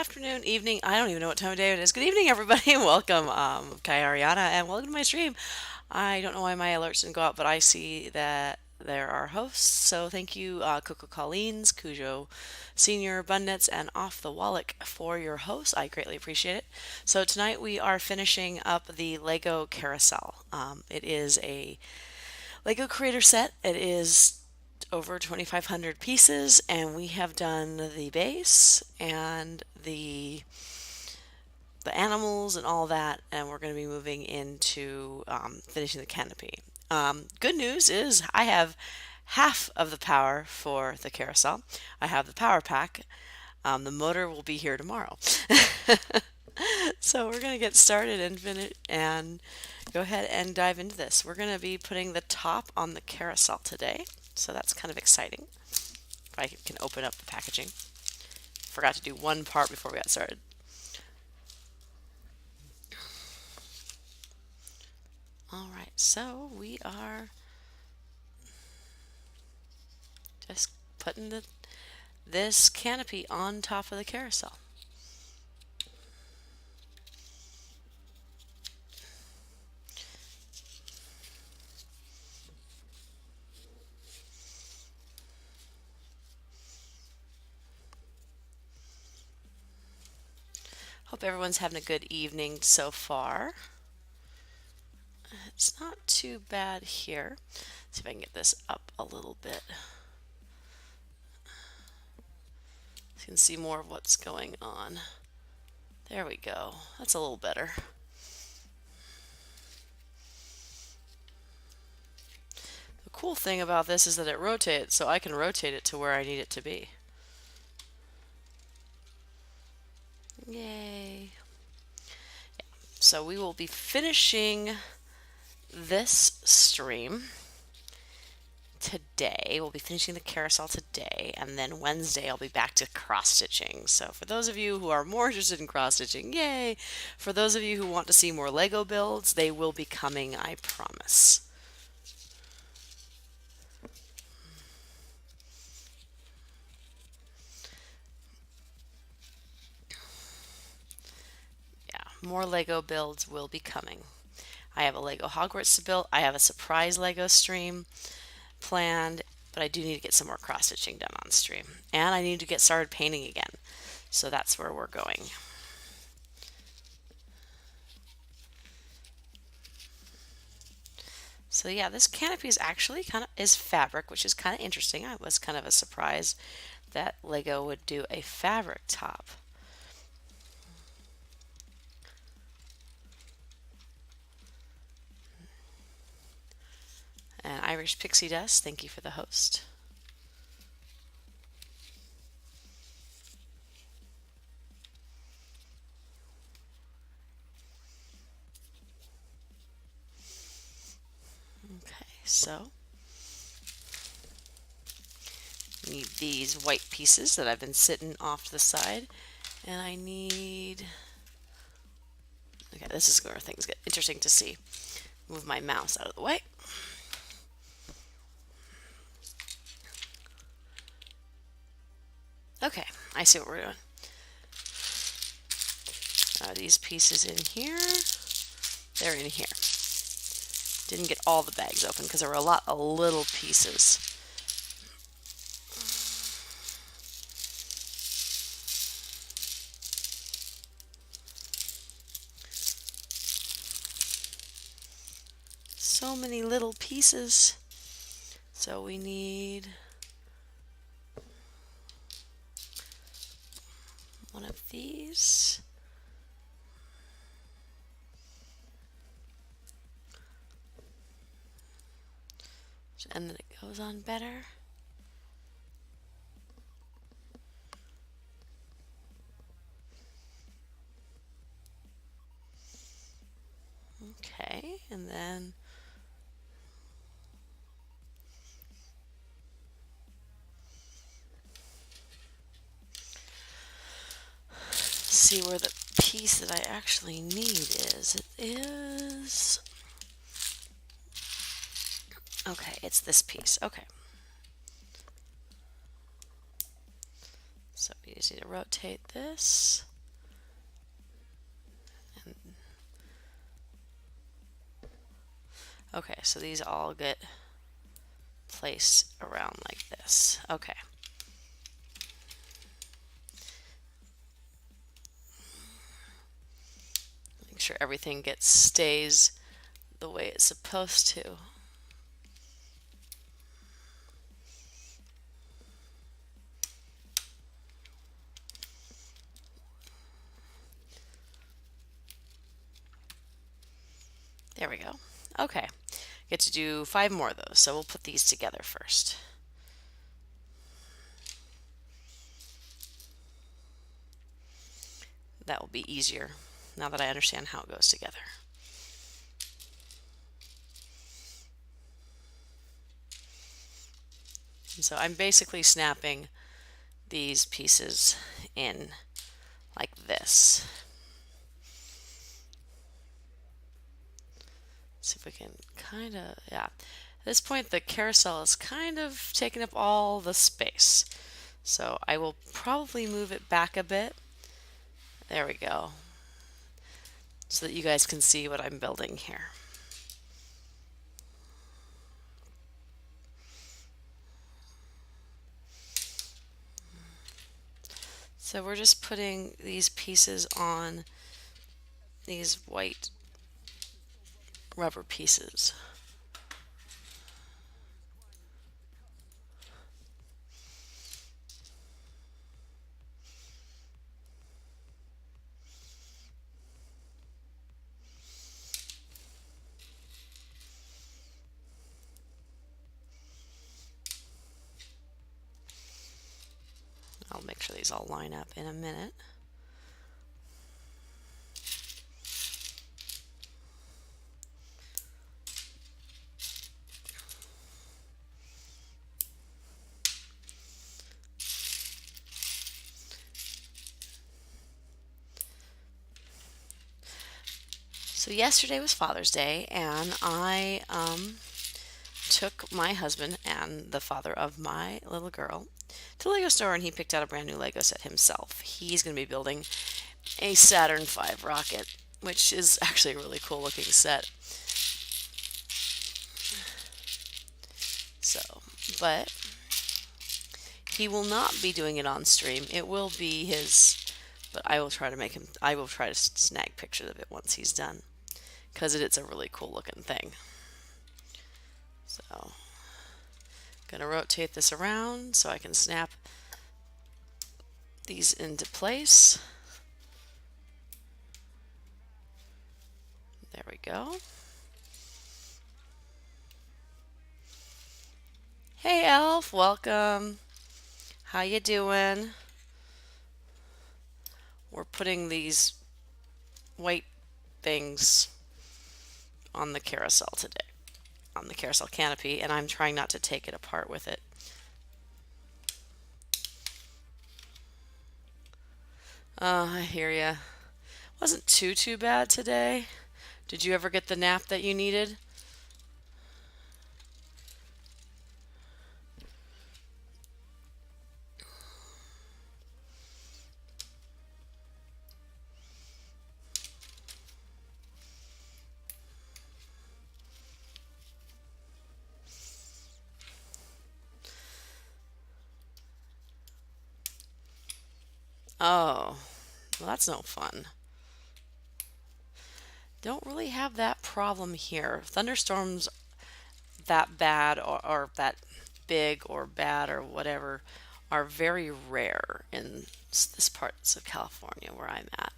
afternoon, evening. I don't even know what time of day it is. Good evening, everybody. Welcome. Kai Ariana, and welcome to my stream. I don't know why my alerts didn't go out, but I see that there are hosts. So thank you, Coco Colleen's, Cujo Senior, Bundnets, and Off the Wallach for your hosts. I greatly appreciate it. So tonight we are finishing up the Lego Carousel. It is a Lego Creator set. It is over 2,500 pieces, and we have done the base and the animals and all that, and we're going to be moving into finishing the canopy. Good news is I have half of the power for the carousel. I have the power pack. The motor will be here tomorrow. So we're going to get started and finish and go ahead and dive into this. We're going to be putting the top on the carousel today, so that's kind of exciting. If I can open up the packaging. Forgot to do one part before we got started. All right, so we are just putting this canopy on top of the carousel. Hope everyone's having a good evening so far. It's not too bad here. Let's see if I can get this up a little bit. So you can see more of what's going on. There we go. That's a little better. The cool thing about this is that it rotates, so I can rotate it to where I need it to be. Yay. So we will be finishing this stream today. We'll be finishing the carousel today, and then Wednesday I'll be back to cross-stitching. So for those of you who are more interested in cross-stitching, yay! For those of you who want to see more Lego builds, they will be coming, I promise. Yeah, more Lego builds will be coming. I have a Lego Hogwarts to build. I have a surprise Lego stream planned, but I do need to get some more cross-stitching done on stream. And I need to get started painting again. So that's where we're going. So yeah, this canopy is actually is fabric, which is kind of interesting. I was kind of a surprise that Lego would do a fabric top. And Irish Pixie Dust, thank you for the host. Okay, so need these white pieces that I've been sitting off to the side, and I need, okay, this is where things get interesting to see. Move my mouse out of the way. Okay, I see what we're doing. These pieces in here, they're in here. Didn't get all the bags open because there were a lot of little pieces. So many little pieces. So we need one of these. And then it goes on better. Okay, and then see where the piece that I actually need is. It is, okay, it's this piece. Okay. So we just need to rotate this. Okay, so these all get placed around like this. Okay. Make sure everything stays the way it's supposed to. There we go. Okay. Get to do 5 more of those, so we'll put these together first. That will be easier now that I understand how it goes together. And so I'm basically snapping these pieces in like this. See if we can kind of, yeah. At this point, the carousel is kind of taking up all the space. So I will probably move it back a bit. There we go. So that you guys can see what I'm building here. So we're just putting these pieces on these white rubber pieces. I'll make sure these all line up in a minute. So yesterday was Father's Day, and I took my husband and the father of my little girl to the Lego store, and he picked out a brand new Lego set himself. He's going to be building a Saturn V rocket, which is actually a really cool looking set. So, but he will not be doing it on stream. It will be his, but I will try to make him, I will try to snag pictures of it once he's done, because it's a really cool looking thing. So, gonna rotate this around so I can snap these into place. There we go. Hey Elf, welcome. How you doing? We're putting these white things on the carousel today, on the carousel canopy, and I'm trying not to take it apart with it. I hear ya. Wasn't too bad today. Did you ever get the nap that you needed? Oh, well, that's no fun. Don't really have that problem here. Thunderstorms that bad or that big or bad or whatever are very rare in this parts of California where I'm at.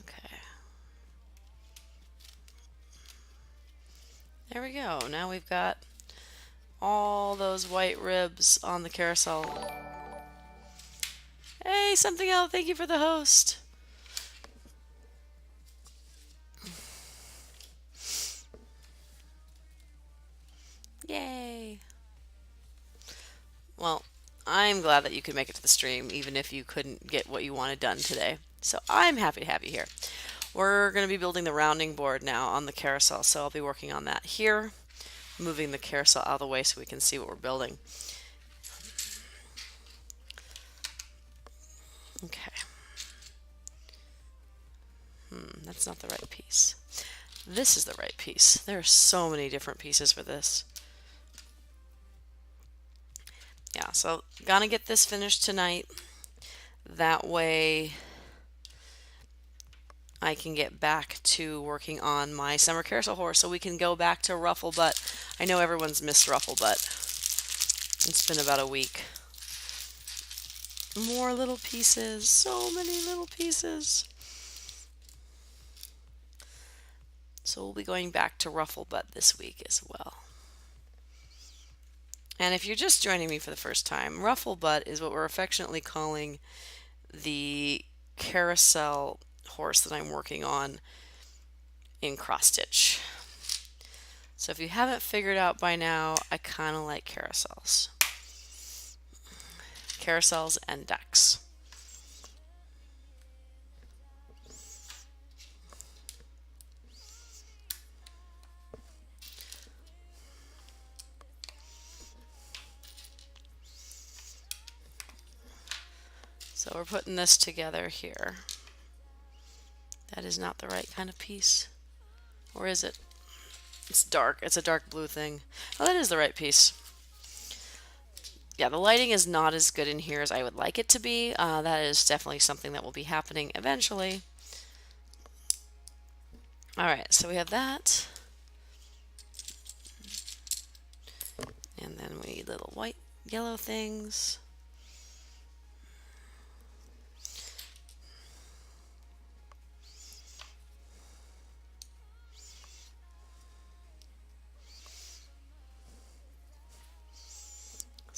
Okay. There we go. Now we've got all those white ribs on the carousel. Hey, something else. Thank you for the host. Yay. Well, I'm glad that you could make it to the stream, even if you couldn't get what you wanted done today. So I'm happy to have you here. We're going to be building the rounding board now on the carousel, so I'll be working on that here, moving the carousel out of the way so we can see what we're building. Okay, that's not the right piece. This is the right piece. There are so many different pieces for this. Yeah, so gonna get this finished tonight. That way I can get back to working on my summer carousel horse so we can go back to Ruffle Butt. I know everyone's missed Ruffle Butt. It's been about a week. More little pieces. So many little pieces. So we'll be going back to Ruffle Butt this week as well. And if you're just joining me for the first time, Ruffle Butt is what we're affectionately calling the carousel horse that I'm working on in cross stitch. So if you haven't figured out by now, I kind of like carousels. Carousels and decks. So we're putting this together here. That is not the right kind of piece. Or is it? It's dark. It's a dark blue thing. Oh, that is the right piece. Yeah, the lighting is not as good in here as I would like it to be. That is definitely something that will be happening eventually. Alright, so we have that. And then we need little white, yellow things.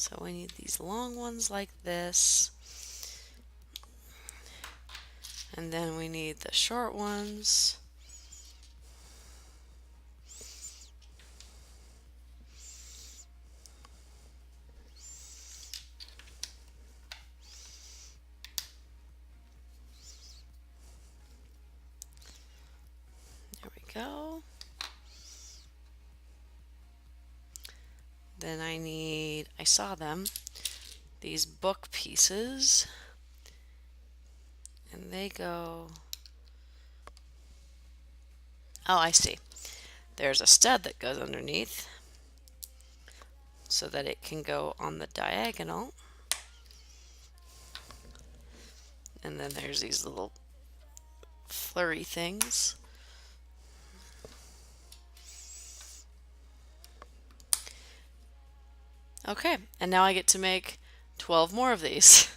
So we need these long ones like this. And then we need the short ones. There we go. Then I saw them, these book pieces. And they go, oh, I see. There's a stud that goes underneath so that it can go on the diagonal. And then there's these little flurry things. Okay, and now I get to make 12 more of these.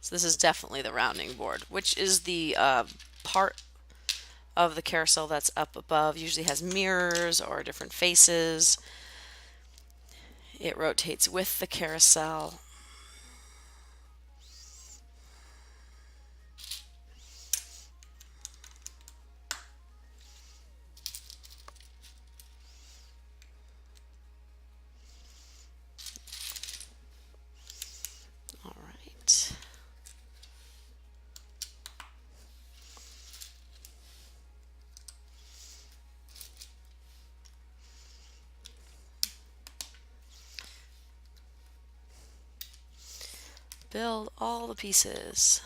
So this is definitely the rounding board, which is the part of the carousel that's up above. Usually has mirrors or different faces. It rotates with the carousel. All right. Build all the pieces.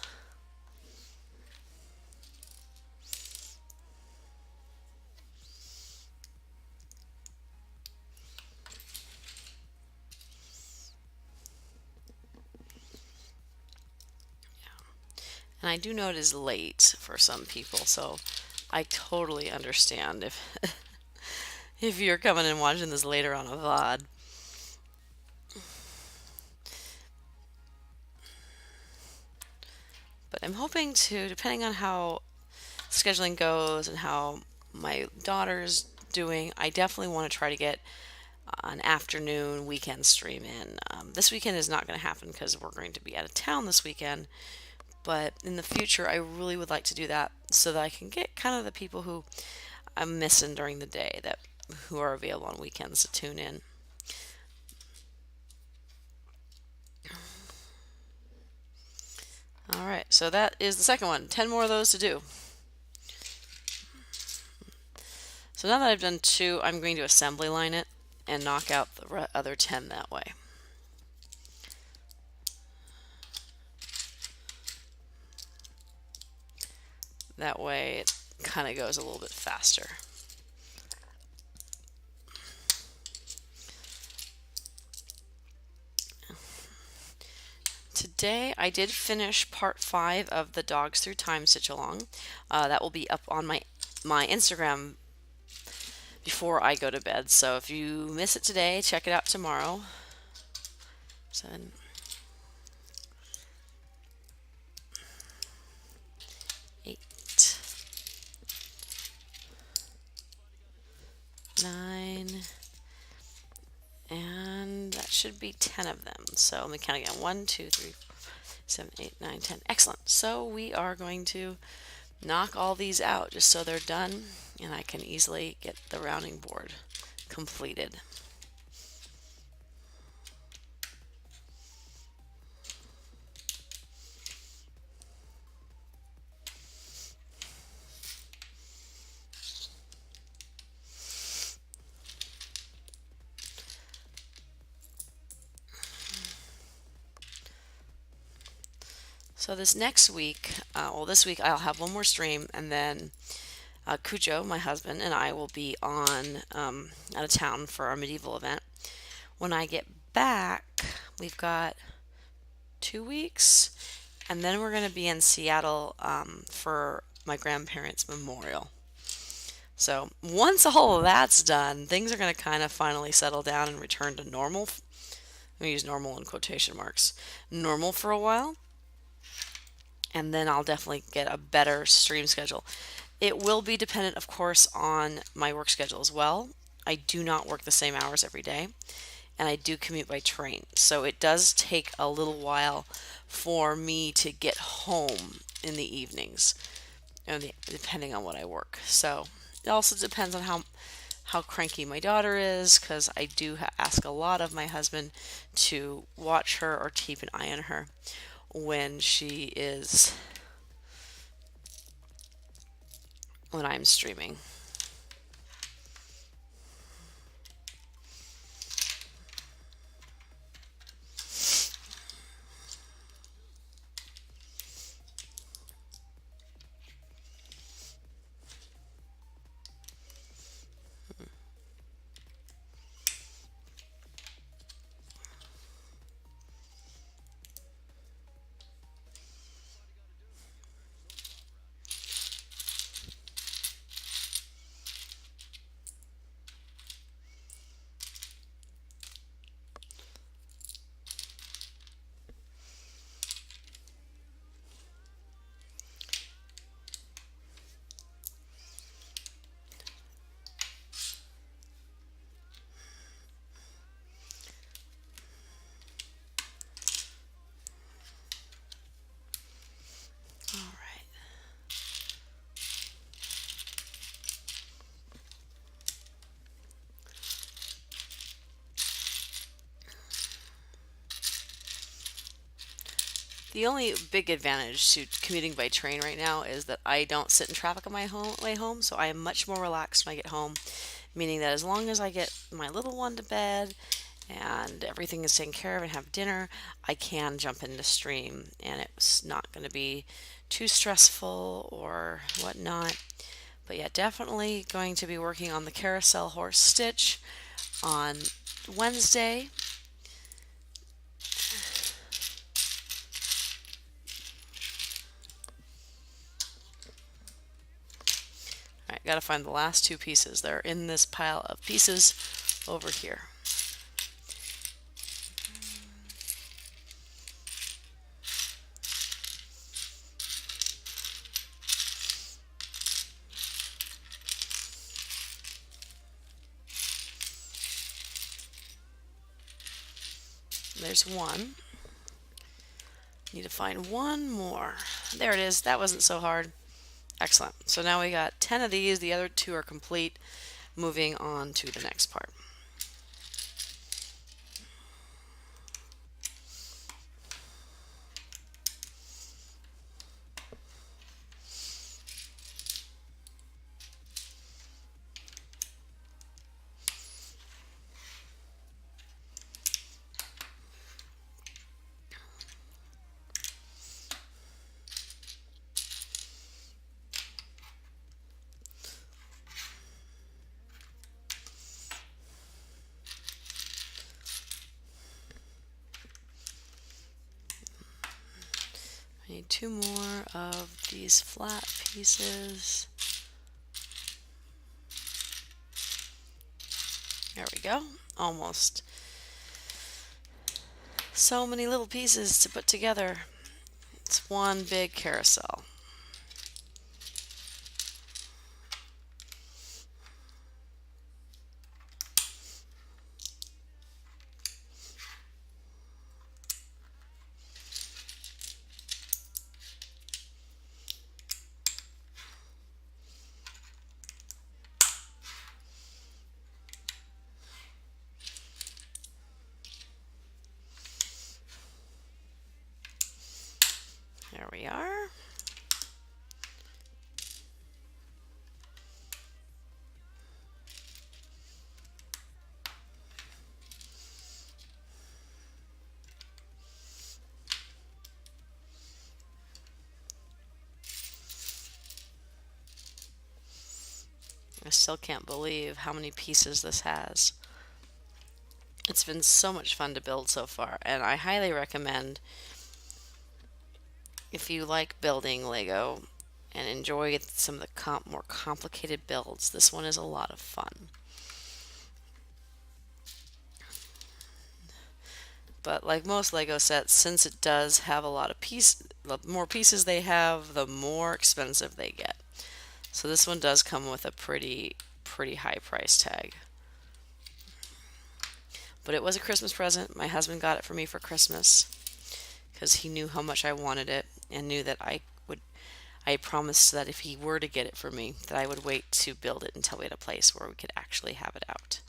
And I do know it is late for some people, so I totally understand if if you're coming and watching this later on a VOD. But I'm hoping to, depending on how scheduling goes and how my daughter's doing, I definitely want to try to get an afternoon weekend stream in. This weekend is not going to happen because we're going to be out of town this weekend. But in the future, I really would like to do that so that I can get kind of the people who I'm missing during the day that who are available on weekends to tune in. All right, so that is the second one. 10 more of those to do. So now that I've done two, I'm going to assembly line it and knock out the other 10 that way. That way it kind of goes a little bit faster. Today I did finish part 5 of the Dogs Through Time Stitch Along. That will be up on my Instagram before I go to bed. So if you miss it today, check it out tomorrow. 7, 8, 9, and that should be 10 of them. So let me count again. 1, 2, 3, 7, 8, 9, 10. Excellent. So we are going to knock all these out just so they're done and I can easily get the rounding board completed. So this next week, this week I'll have one more stream, and then Cujo, my husband, and I will be on out of town for our medieval event. When I get back, we've got 2 weeks, and then we're going to be in Seattle for my grandparents' memorial. So once all of that's done, things are going to kind of finally settle down and return to normal. I'm going to use normal in quotation marks. Normal for a while. And then I'll definitely get a better stream schedule. It will be dependent, of course, on my work schedule as well. I do not work the same hours every day, and I do commute by train. So it does take a little while for me to get home in the evenings, depending on what I work. So it also depends on how cranky my daughter is, because I do ask a lot of my husband to watch her or keep an eye on her when I'm streaming. All right. The only big advantage to commuting by train right now is that I don't sit in traffic on my way home, so I am much more relaxed when I get home, meaning that as long as I get my little one to bed and everything is taken care of and have dinner, I can jump into stream, and it's not going to be too stressful or whatnot. But yeah, definitely going to be working on the Carousel horse stitch on Wednesday. Alright, gotta find the last two pieces. They're in this pile of pieces over here. There's one. Need to find one more. There it is. That wasn't so hard. Excellent. So now we got 10 of these. The other two are complete. Moving on to the next part. Need two more of these flat pieces. There we go. Almost. So many little pieces to put together. It's one big carousel. There we are. I still can't believe how many pieces this has. It's been so much fun to build so far, and I highly recommend, if you like building Lego and enjoy some of the more complicated builds, this one is a lot of fun. But like most Lego sets, since it does have a lot of pieces, the more pieces they have, the more expensive they get. So this one does come with a pretty high price tag. But it was a Christmas present. My husband got it for me for Christmas because he knew how much I wanted it and knew that I promised that if he were to get it for me, that I would wait to build it until we had a place where we could actually have it out.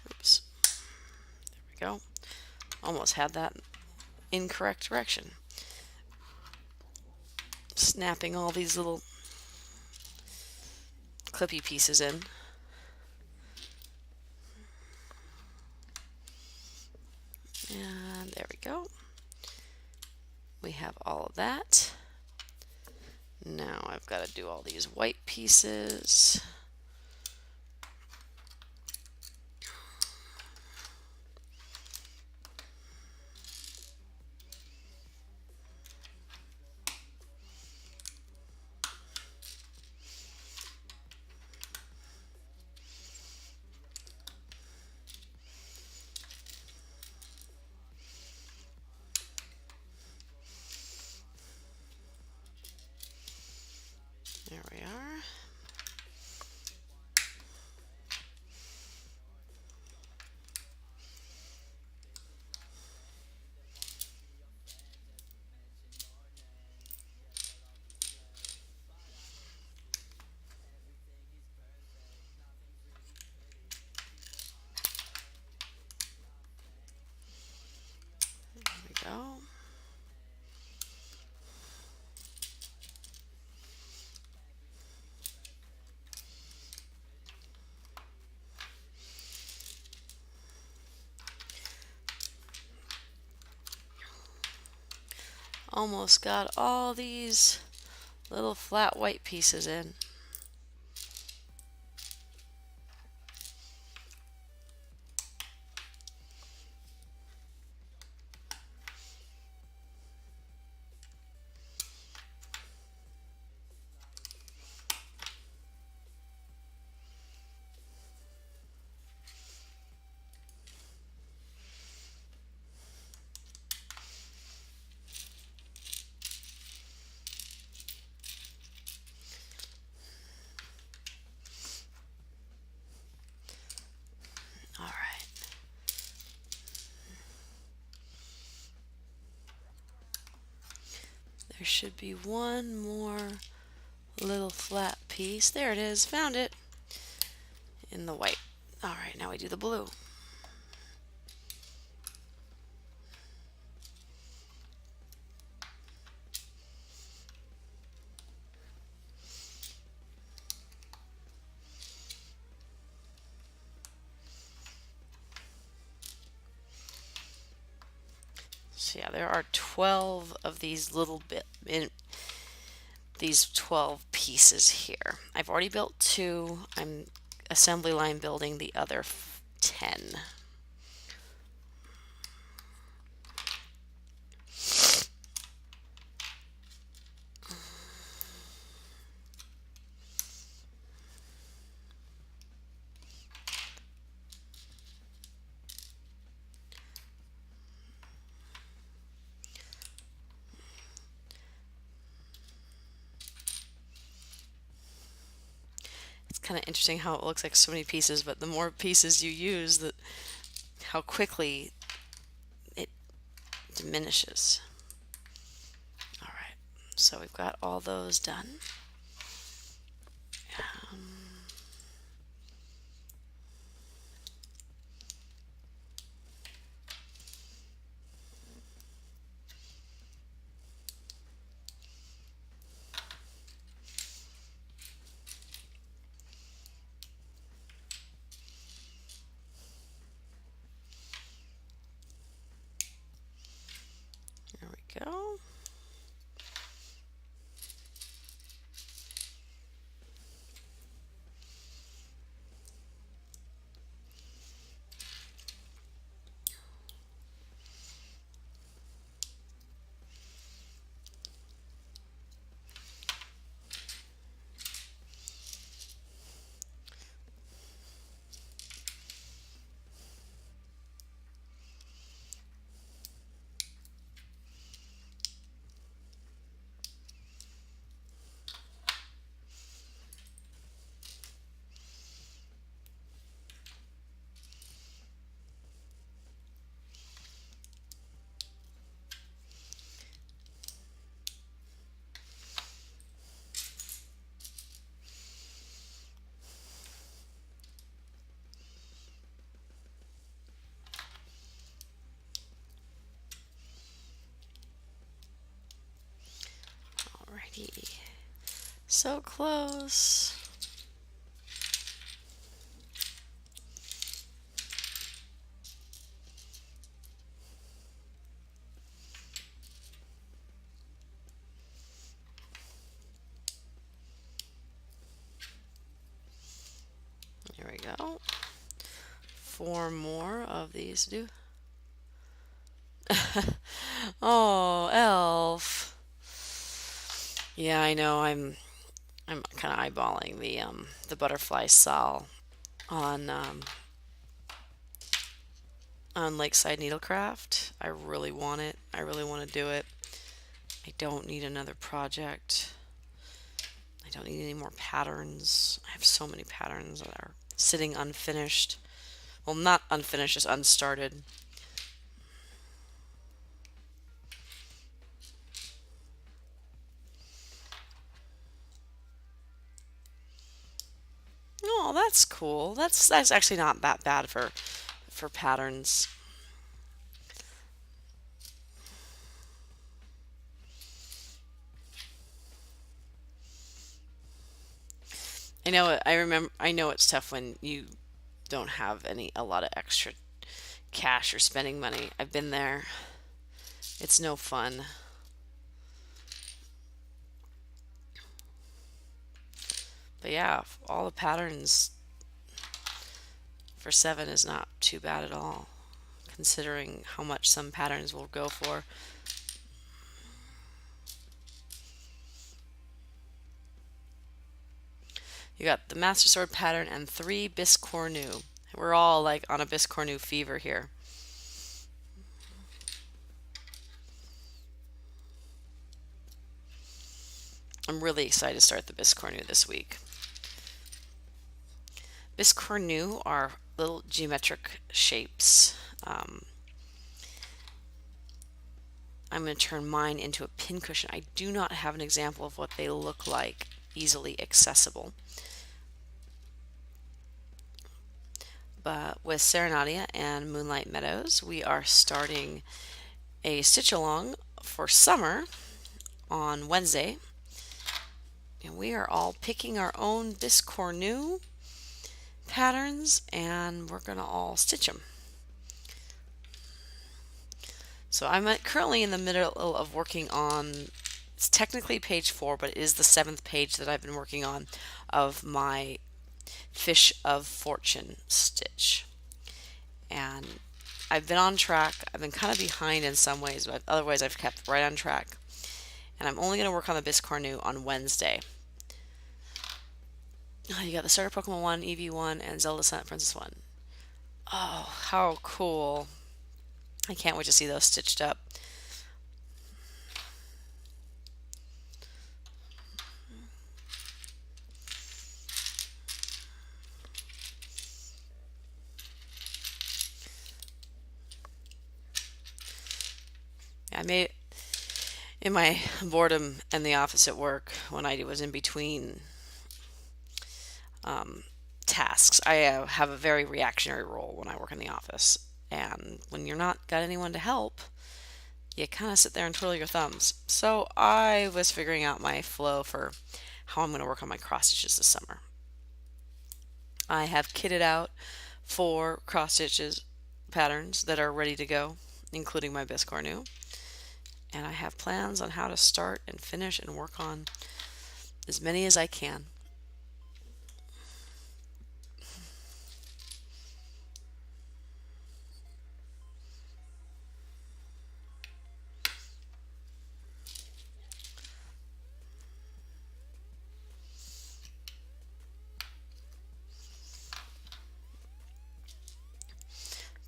Oops. There we go. Almost had that incorrect direction. Snapping all these little clippy pieces in. And there we go. We have all of that. Now I've got to do all these white pieces. There we are. There we go. Almost got all these little flat white pieces in. All right. There should be one more little flat piece. There it is. Found it. In the white. All right, now we do the blue. So yeah, there are 12 of these little these 12 pieces here. I've already built two. I'm assembly line building the other 10. It's kind of interesting how it looks like so many pieces, but the more pieces you use, how quickly it diminishes. All right, so we've got all those done. There we go. Alrighty, so close. Here we go. 4 more of these to do. Oh, elf. Yeah, I know. I'm kind of eyeballing the butterfly sol on Lakeside Needlecraft. I really want it. I really want to do it. I don't need another project. I don't need any more patterns. I have so many patterns that are sitting unfinished. Well, not unfinished, just unstarted. Oh, that's cool. That's actually not that bad for patterns. I know it, I remember I know it's tough when you don't have a lot of extra cash or spending money. I've been there. It's no fun. But yeah, all the patterns for 7 is not too bad at all, considering how much some patterns will go for. You got the Master Sword pattern and 3 Biscornu. We're all like on a Biscornu fever here. I'm really excited to start the Biscornu this week. Biscornu are little geometric shapes. I'm going to turn mine into a pincushion. I do not have an example of what they look like easily accessible. But with Serenadia and Moonlight Meadows, we are starting a stitch along for summer on Wednesday. And we are all picking our own Biscornu patterns and we're going to all stitch them. So I'm currently in the middle of working on it's technically page 4, but it is the 7th page that I've been working on of my Fish of Fortune stitch. And I've been on track. I've been kind of behind in some ways, but otherwise I've kept right on track. And I'm only going to work on the Biscornu on Wednesday. Oh, you got the Starter Pokemon 1, Eevee 1, and Zelda Silent Princess 1. Oh, how cool. I can't wait to see those stitched up. I made in my boredom in the office at work when I was in between um, tasks. I have a very reactionary role when I work in the office, and when you're not got anyone to help, you kind of sit there and twiddle your thumbs. So I was figuring out my flow for how I'm going to work on my cross stitches this summer. I have kitted out 4 cross stitches patterns that are ready to go, including my Biscornu. And I have plans on how to start and finish and work on as many as I can.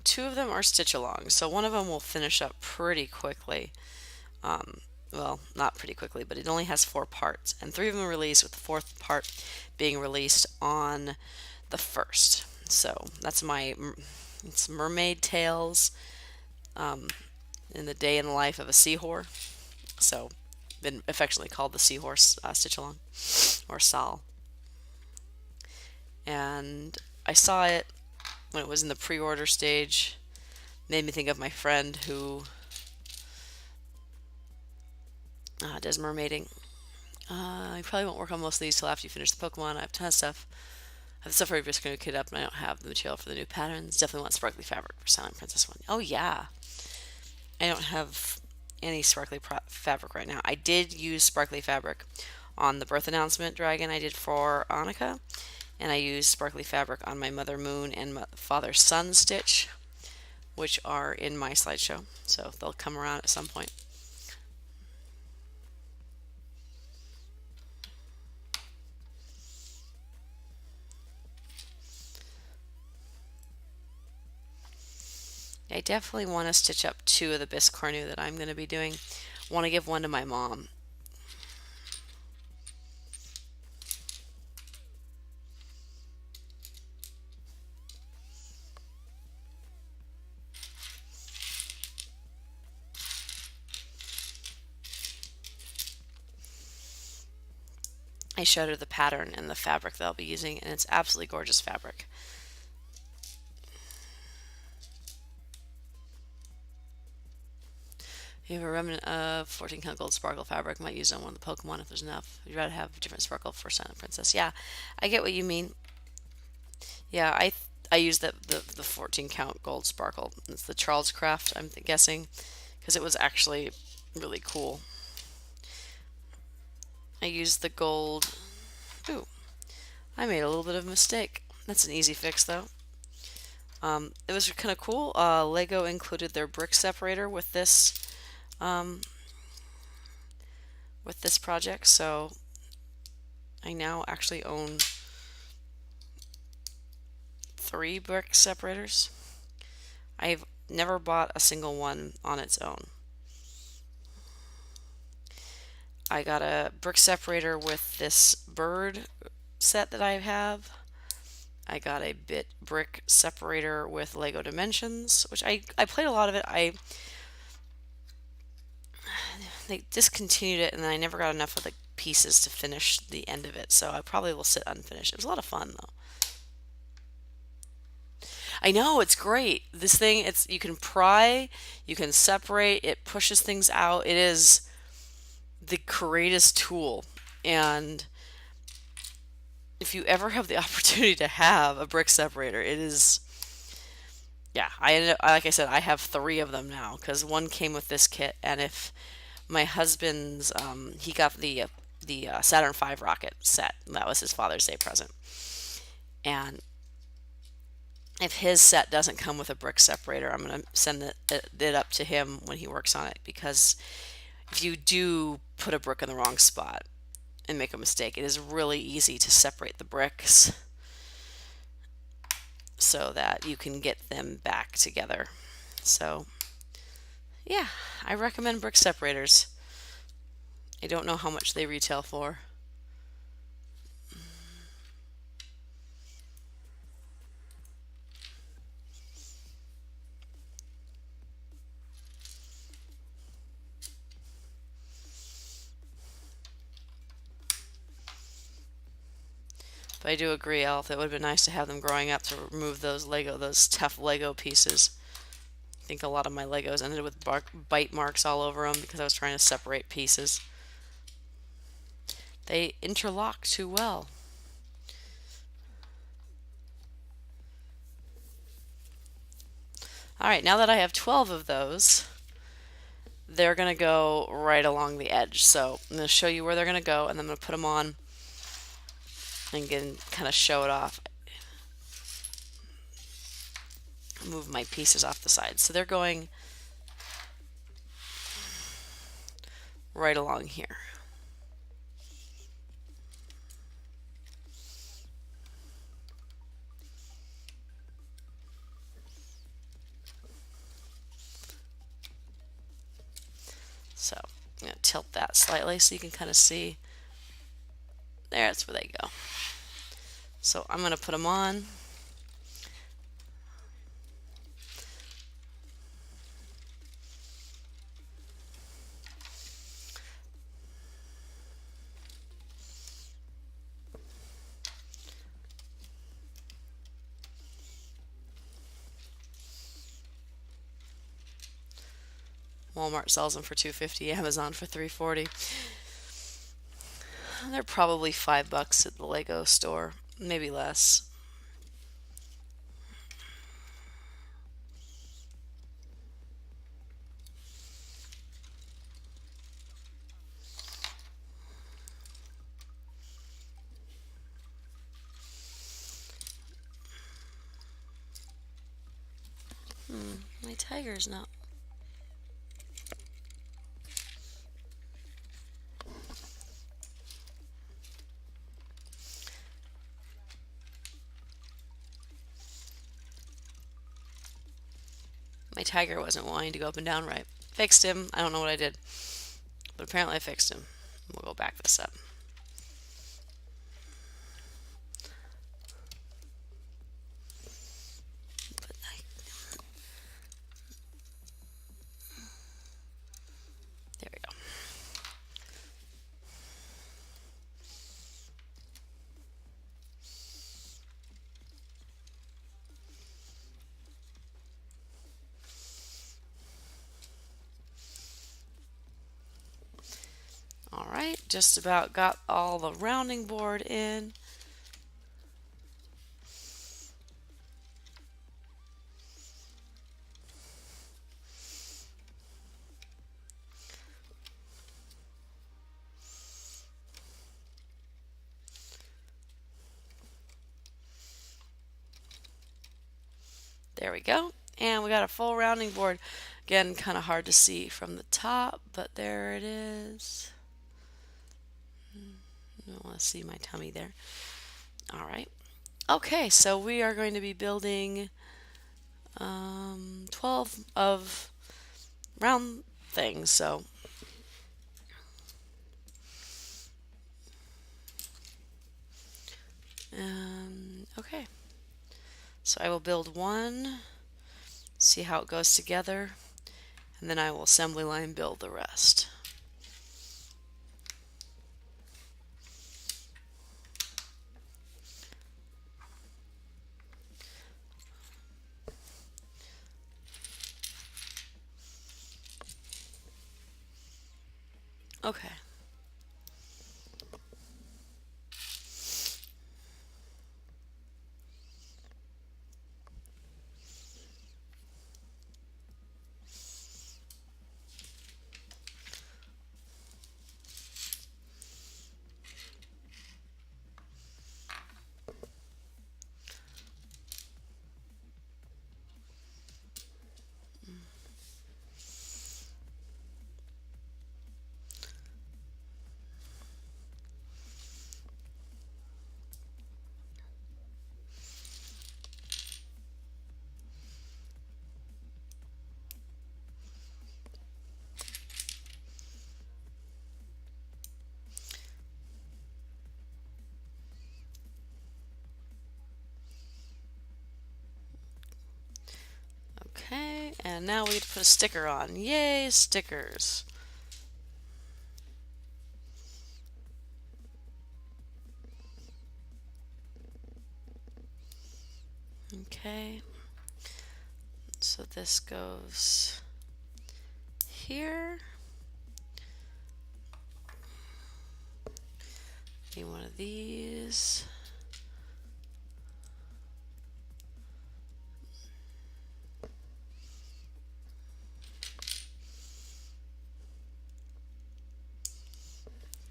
Two of them are stitch along, so one of them will finish up pretty quickly. Well, not pretty quickly, but it only has 4 parts, and 3 of them are released, with the 4th part being released on the 1st. So that's it's Mermaid Tales, in the day in the life of a seahorse. So, been affectionately called the Seahorse Stitch Along, or Sal. And I saw it when it was in the pre-order stage. Made me think of my friend who does mermaiding. I probably won't work on most of these till after you finish the Pokemon. I have a ton of stuff. I have the stuff already just going to kit up, and I don't have the material for the new patterns. Definitely want sparkly fabric for Silent Princess 1. Oh yeah, I don't have any sparkly fabric right now. I did use sparkly fabric on the birth announcement dragon I did for Annika, and I used sparkly fabric on my Mother Moon and Father Sun stitch, which are in my slideshow, so they'll come around at some point. I definitely want to stitch up 2 of the Biscornu that I'm going to be doing. Want to give one to my mom. I showed her the pattern and the fabric that I'll be using, and it's absolutely gorgeous fabric. You have a remnant of 14 karat gold sparkle fabric. Might use on one of the Pokemon if there's enough. You'd rather have different sparkle for Silent Princess. Yeah, I get what you mean. Yeah, I use the 14 count gold sparkle. It's the Charles Craft, I'm guessing, because it was actually really cool. I used the gold. Ooh, I made a little bit of a mistake. That's an easy fix though. It was kind of cool. Lego included their brick separator um, with this project, so I now actually own 3 brick separators. I've never bought a single one on its own. I got a brick separator with this bird set that I have. I got a brick separator with Lego Dimensions, which I played a lot of it. They discontinued it, and then I never got enough of the pieces to finish the end of it, so I probably will sit unfinished. It was a lot of fun though. I know, it's great. This thing, you can pry, you can separate, it pushes things out. It is the greatest tool. And if you ever have the opportunity to have a brick separator, it is, yeah, I ended up, like I said, I have 3 of them now because one came with this kit, and if My husband's he got the Saturn V rocket set. That was his Father's Day present. And if his set doesn't come with a brick separator, I'm going to send it up to him when he works on it, because if you do put a brick in the wrong spot and make a mistake, it is really easy to separate the bricks so that you can get them back together. So, yeah, I recommend brick separators. I don't know how much they retail for. But I do agree, Elf, it would have been nice to have them growing up to remove those tough Lego pieces. I think a lot of my Legos ended with bite marks all over them because I was trying to separate pieces. They interlock too well. All right, now that I have 12 of those, they're going to go right along the edge. So I'm going to show you where they're going to go, and then I'm going to put them on and kind of show it off. Move my pieces off the side. So they're going right along here. So I'm going to tilt that slightly so you can kind of see. There, that's where they go. So I'm going to put them on. Walmart sells them for $2.50, Amazon for $3.40. They're probably $5 at the Lego store, maybe less. My tiger's not. My tiger wasn't wanting to go up and down right. Fixed him. I don't know what I did, but apparently I fixed him. We'll go back this up. There we go. All right, just about got all the rounding board in. There we go. And we got a full rounding board. Again, kind of hard to see from the top, but there it is. I don't want to see my tummy there. All right. Okay, so we are going to be building 12 of round things. So okay. So I will build one, see how it goes together, and then I will assembly line build the rest. Okay. And now we get to put a sticker on. Yay, stickers. Okay. So this goes here. Need one of these.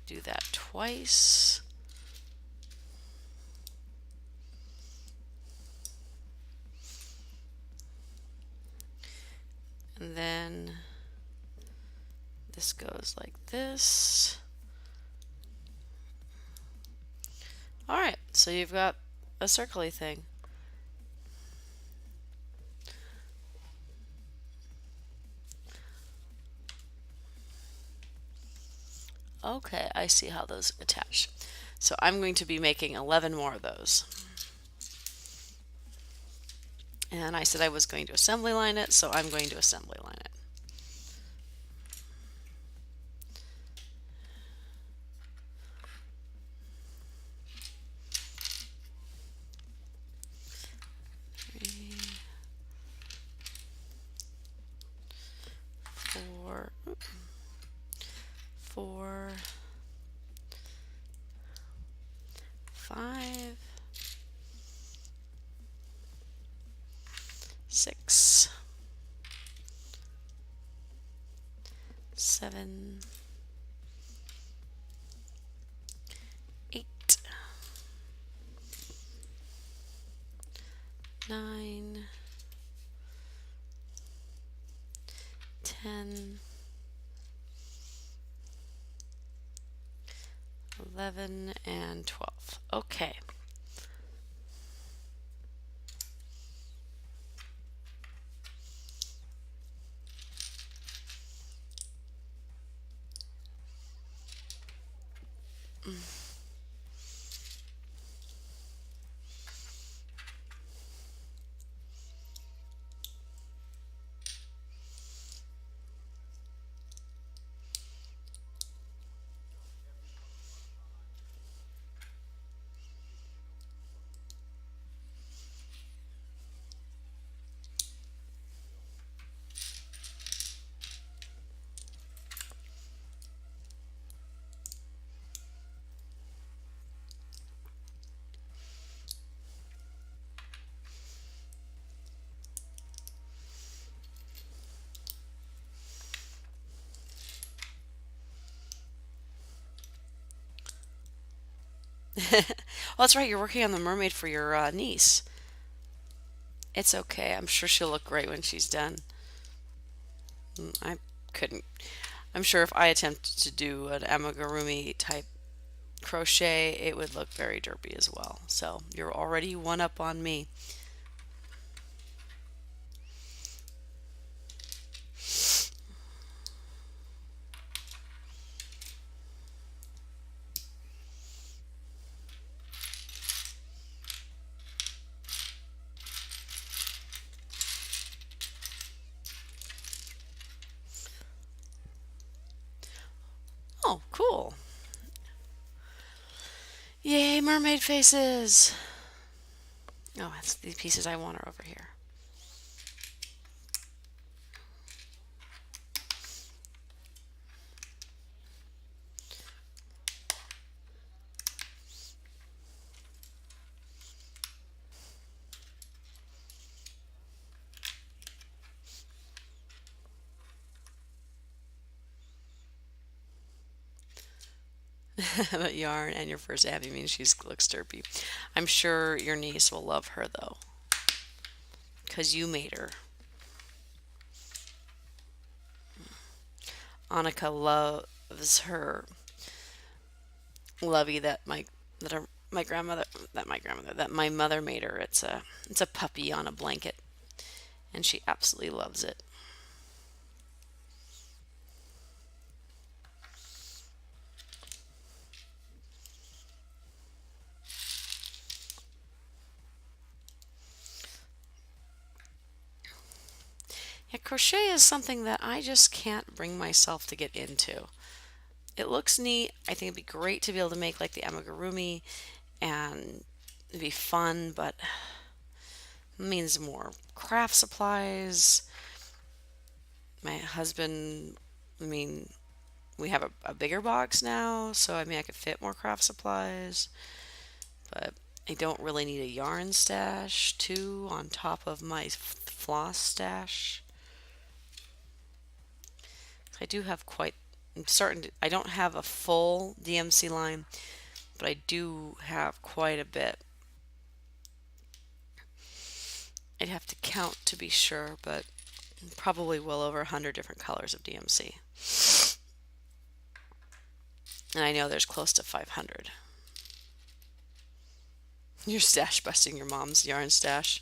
Do that twice. And then this goes like this. Alright, so you've got a circly thing. Okay, I see how those attach. So I'm going to be making 11 more of those. And I said I was going to assembly line it, so I'm going to assembly line it. Three, four, 5, 6, 7, 8, 9, 10, 11, and 12. Okay. Well, that's right. You're working on the mermaid for your niece. It's okay. I'm sure she'll look great when she's done. I couldn't. I'm sure if I attempted to do an amigurumi type crochet, it would look very derpy as well. So you're already one up on me. Oh, cool. Yay, mermaid faces. Oh, that's the pieces I want are over here. But yarn and your first Abby means she looks derpy. I'm sure your niece will love her though, because you made her. Annika loves her lovey that my mother made her. It's a puppy on a blanket, and she absolutely loves it. Yeah, crochet is something that I just can't bring myself to get into. It looks neat. I think it'd be great to be able to make like the amigurumi and it'd be fun, but it means more craft supplies. My husband, I mean, we have a bigger box now, so I mean, I could fit more craft supplies, but I don't really need a yarn stash too on top of my floss stash. I do have quite, I'm starting to, I don't have a full DMC line, but I do have quite a bit. I'd have to count to be sure, but probably well over 100 different colors of DMC. And I know there's close to 500. You're stash busting your mom's yarn stash.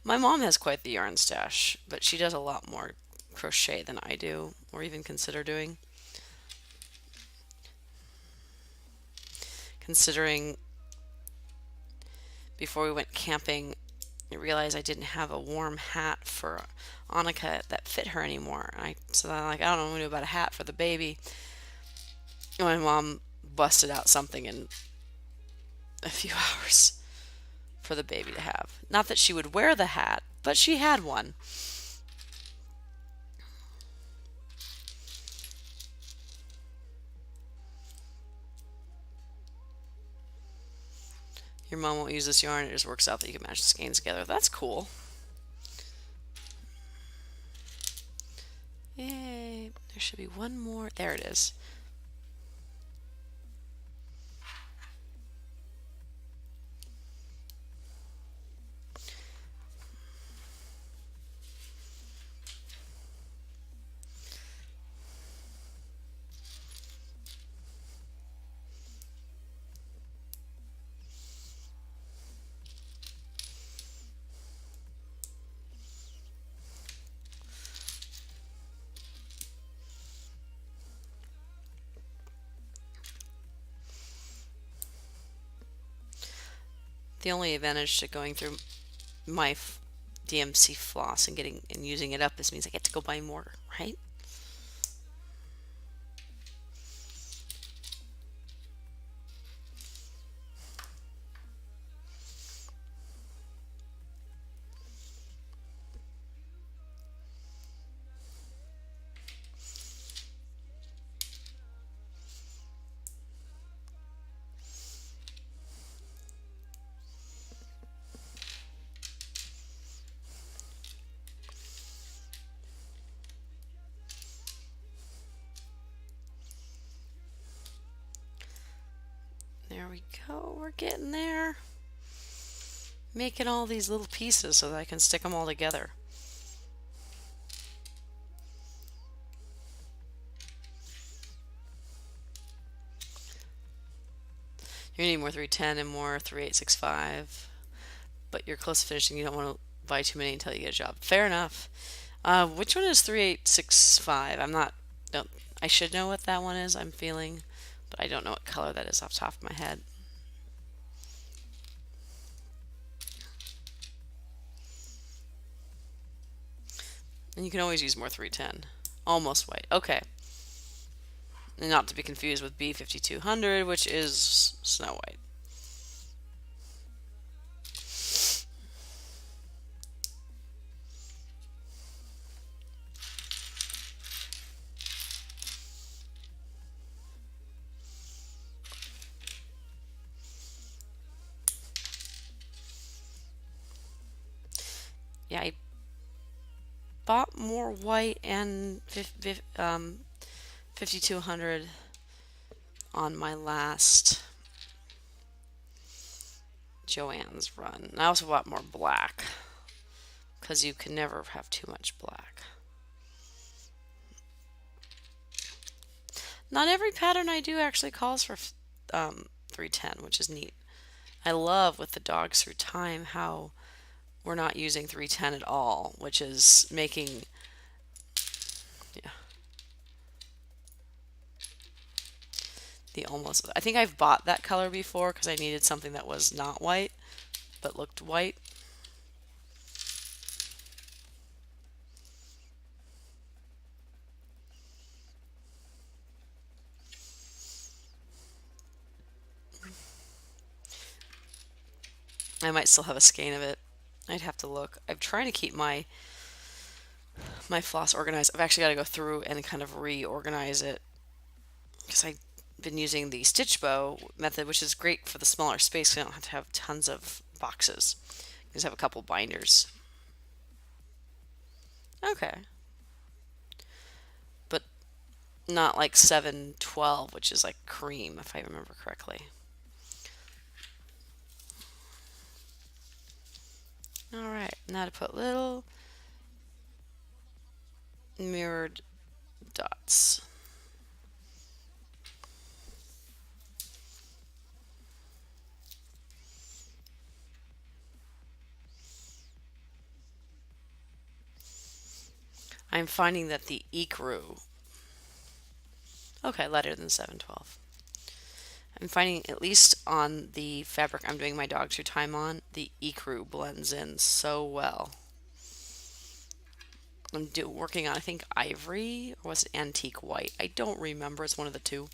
My mom has quite the yarn stash, but she does a lot more crochet than I do, or even consider doing. Considering before we went camping, I realized I didn't have a warm hat for Annika that fit her anymore. So I'm like, I don't know what to do about a hat for the baby. And my mom busted out something in a few hours for the baby to have. Not that she would wear the hat, but she had one. Your mom won't use this yarn. It just works out that you can match the skeins together. That's cool. Yay. There should be one more. There it is. The only advantage to going through my DMC floss and getting and using it up is means I get to go buy more, right? There we go. We're getting there. Making all these little pieces so that I can stick them all together. You need more 310 and more 3865, but you're close to finishing. You don't want to buy too many until you get a job. Fair enough. Which one is 3865? I'm not. Don't. I should know what that one is. I'm feeling, but I don't know what color that is off the top of my head. And you can always use more 310. Almost white. Okay. And not to be confused with B5200, which is Snow White. Yeah, I bought more white and 5200 on my last Joann's run. I also bought more black because you can never have too much black. Not every pattern I do actually calls for 310, which is neat. I love with the dogs through time how we're not using 310 at all, which is making, yeah, the almost, I think I've bought that color before because I needed something that was not white but looked white. I might still have a skein of it. I'd have to look. I'm trying to keep my floss organized. I've actually got to go through and kind of reorganize it because I've been using the stitch bow method, which is great for the smaller space. I don't have to have tons of boxes. I just have a couple binders. Okay, but not like 712, which is like cream, if I remember correctly. All right, now to put little mirrored dots. I'm finding that the ecru, okay, lighter than 712. I'm finding, at least on the fabric I'm doing my dog through time on, the ecru blends in so well. Working on, I think, ivory, or was it antique white? I don't remember. It's one of the two.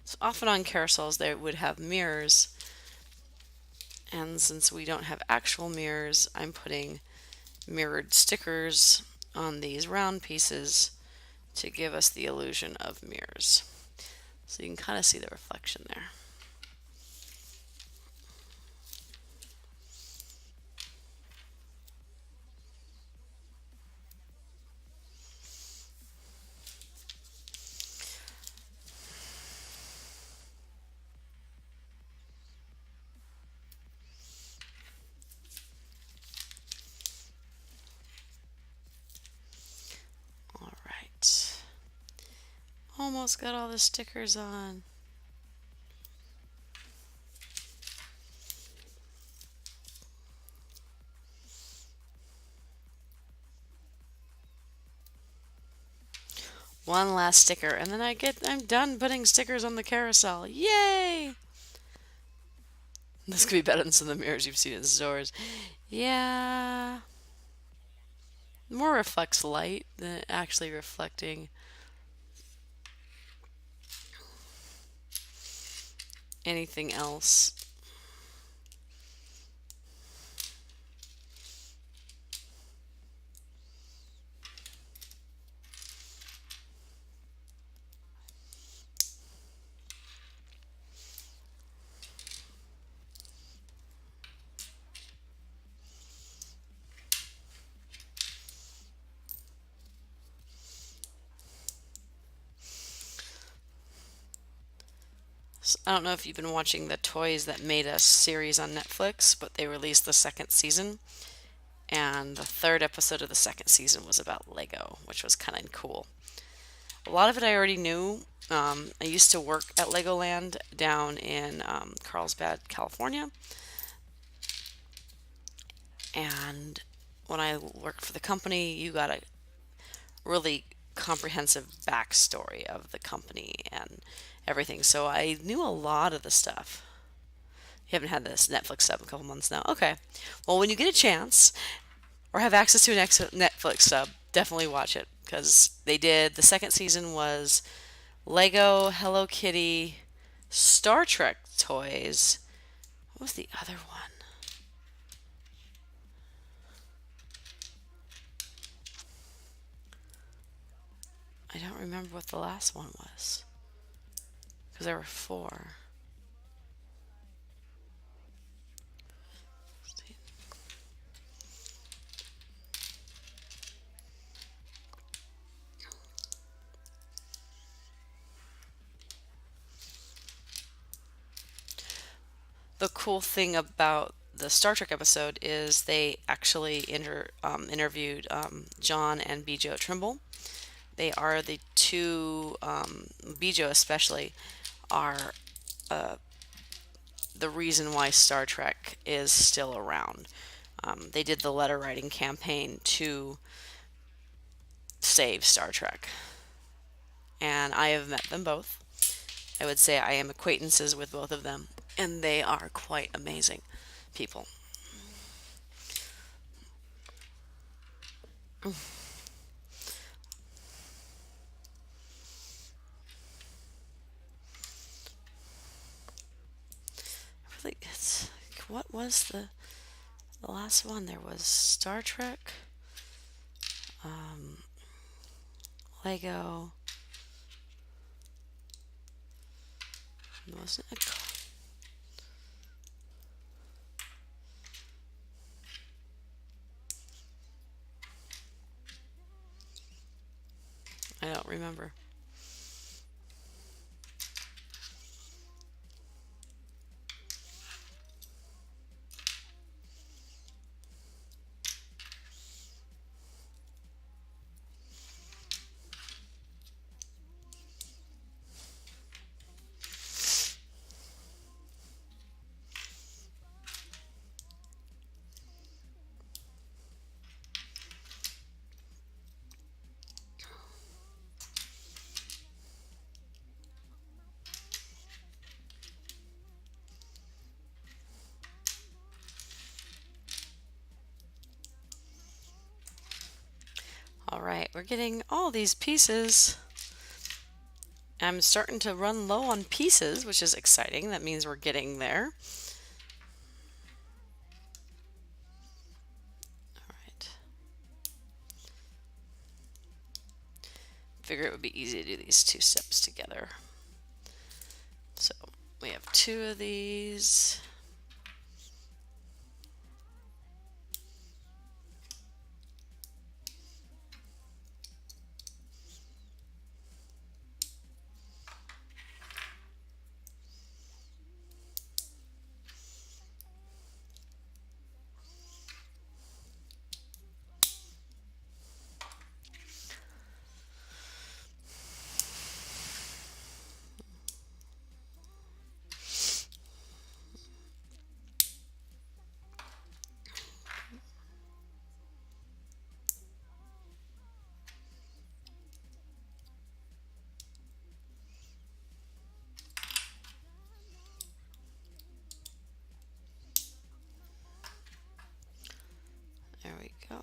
So often on carousels, they would have mirrors, and since we don't have actual mirrors, I'm putting mirrored stickers on these round pieces to give us the illusion of mirrors. So you can kind of see the reflection there. All right. Almost got all the stickers on. One last sticker, and then I'm done putting stickers on the carousel. Yay! This could be better than some of the mirrors you've seen in stores. Yeah, more reflects light than actually reflecting anything else. I don't know if you've been watching the Toys That Made Us series on Netflix, but they released the second season, and the third episode of the second season was about Lego, which was kind of cool. A lot of it I already knew. I used to work at Legoland down in Carlsbad, California, and when I worked for the company, you got a really comprehensive backstory of the company and everything. So I knew a lot of the stuff. You haven't had this Netflix sub in a couple months now. Okay. Well, when you get a chance or have access to an Netflix sub, definitely watch it because they did. The second season was Lego, Hello Kitty, Star Trek toys. What was the other one? I don't remember what the last one was because there were four. The cool thing about the Star Trek episode is they actually interviewed John and Bijo Trimble. They are the two, Bijo especially, are the reason why Star Trek is still around. They did the letter writing campaign to save Star Trek, and I have met them both. I would say I am acquaintances with both of them, and they are quite amazing. people. Really, it's what was the last one? There was Star Trek, um, Lego. Wasn't it? I don't remember. All right, we're getting all these pieces. I'm starting to run low on pieces, which is exciting. That means we're getting there. All right. Figure it would be easy to do these two steps together. So we have two of these. There we go.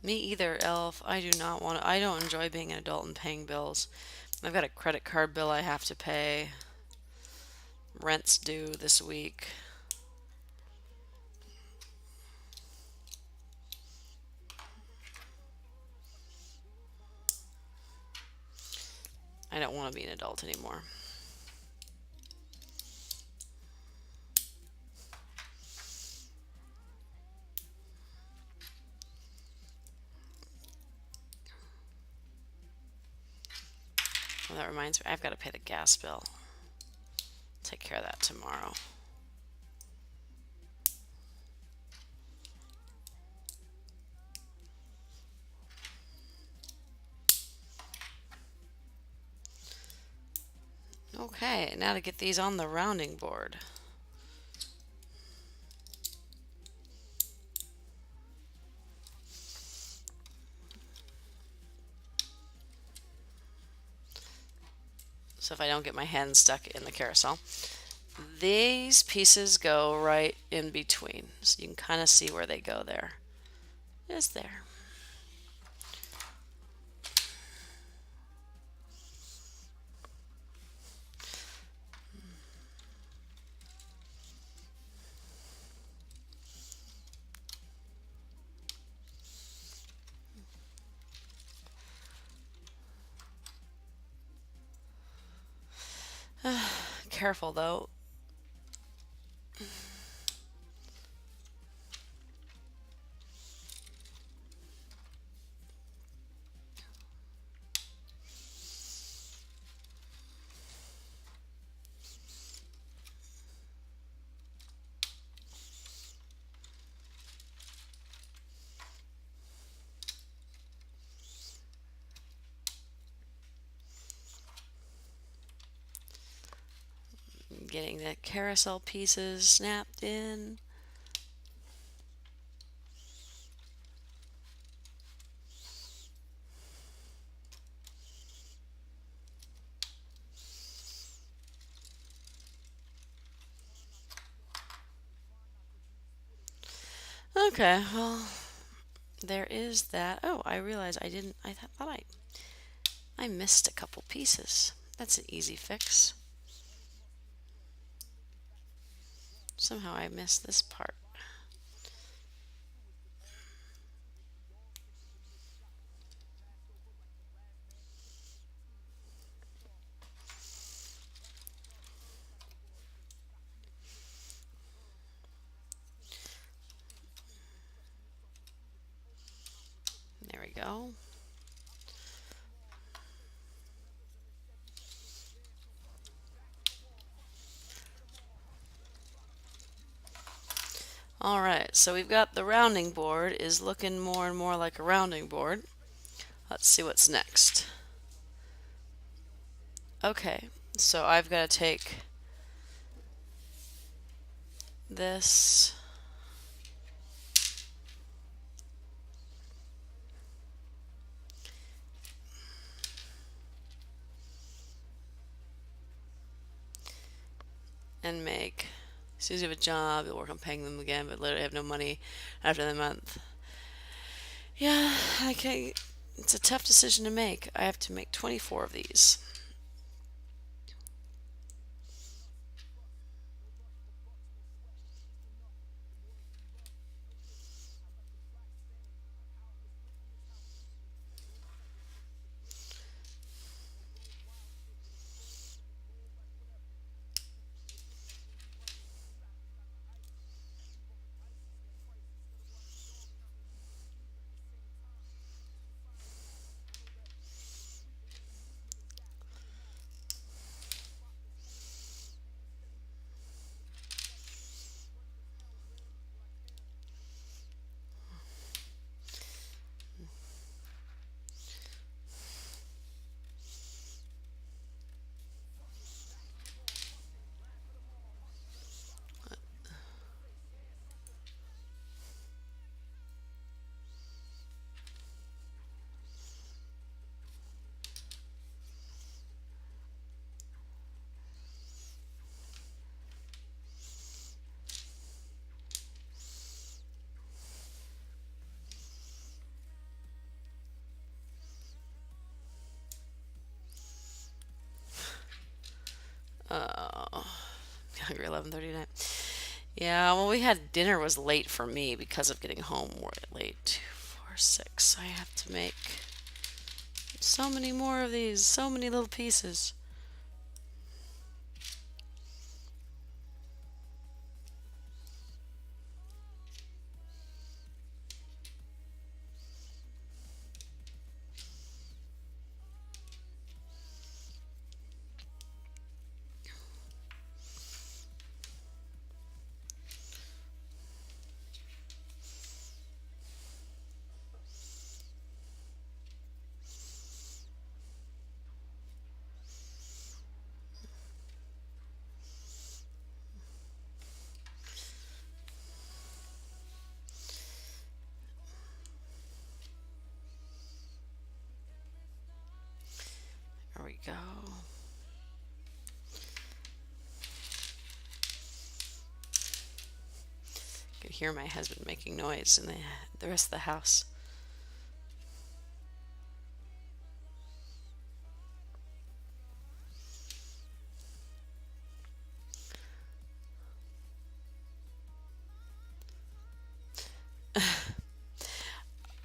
Me either, Elf. I do not want to. I don't enjoy being an adult and paying bills. I've got a credit card bill I have to pay. Rent's due this week. I don't want to be an adult anymore. Well, that reminds me, I've got to pay the gas bill. Take care of that tomorrow. Okay, now to get these on the rounding board. So if I don't get my hand stuck in the carousel, these pieces go right in between. So you can kind of see where they go there. Just there. Careful though. Getting the carousel pieces snapped in. Okay, well, there is that. Oh, I realized I didn't. Thought I missed a couple pieces. That's an easy fix. Somehow I missed this part. There we go. All right, so we've got the rounding board is looking more and more like a rounding board. Let's see what's next. Okay, so I've got to take this and make. As soon as you have a job, you'll work on paying them again, but literally have no money after the month. Yeah, I can. It's a tough decision to make. I have to make 24 of these. Hungry 11:39. Yeah, well, we had dinner was late for me because of getting home late. 2, 4, 6. I have to make so many more of these, so many little pieces. There we go. I can hear my husband making noise in the rest of the house.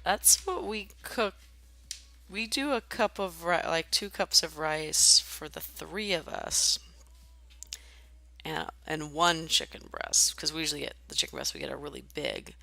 That's what we cook. We do a cup of like 2 cups of rice for the three of us, and one chicken breast because we usually get the chicken breast. We get a really big.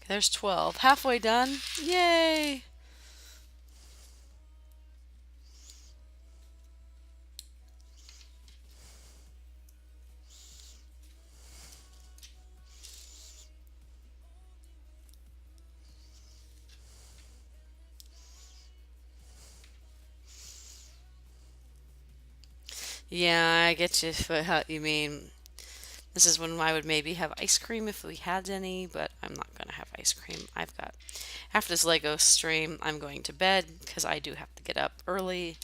Okay, there's 12. Halfway done. Yay! Yeah, I get you. But how you mean? This is when I would maybe have ice cream if we had any, but I'm not gonna have ice cream. I've got after this Lego stream, I'm going to bed because I do have to get up early.